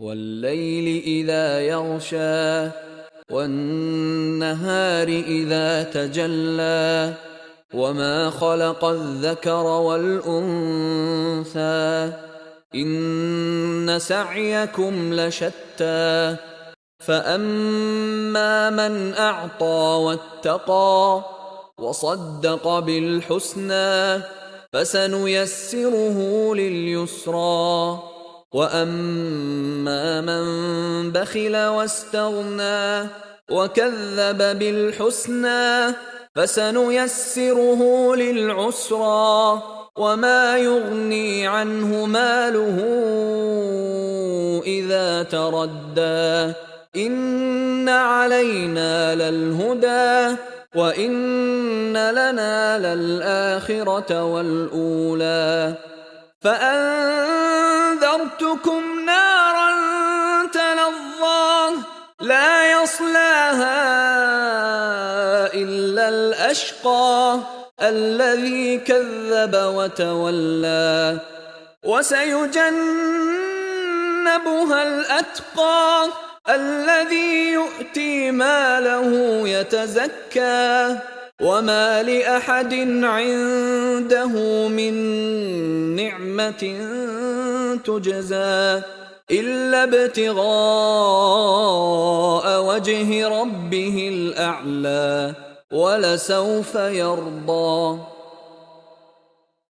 والليل إذا يغشى والنهار إذا تجلى وما خلق الذكر والأنثى إن سعيكم لشتى فأما من أعطى واتقى وصدق بالحسنى فسنيسره لليسرى وأما من بخل واستغنى وكذب بالحسنى فسنيسره للعسرى وما يغني عنه ماله إذا تردى إن علينا للهدى وإن لنا للآخرة والأولى فأنذرتكم نارا تلظى لا يصلاها إلا الأشقى الذي كذب وتولى وسيجنبها الأتقى الذي يؤتي ماله يتزكى وما لأحد عنده من نعمة تجزى إلا ابتغاء وجه ربه الأعلى ولسوف يرضى.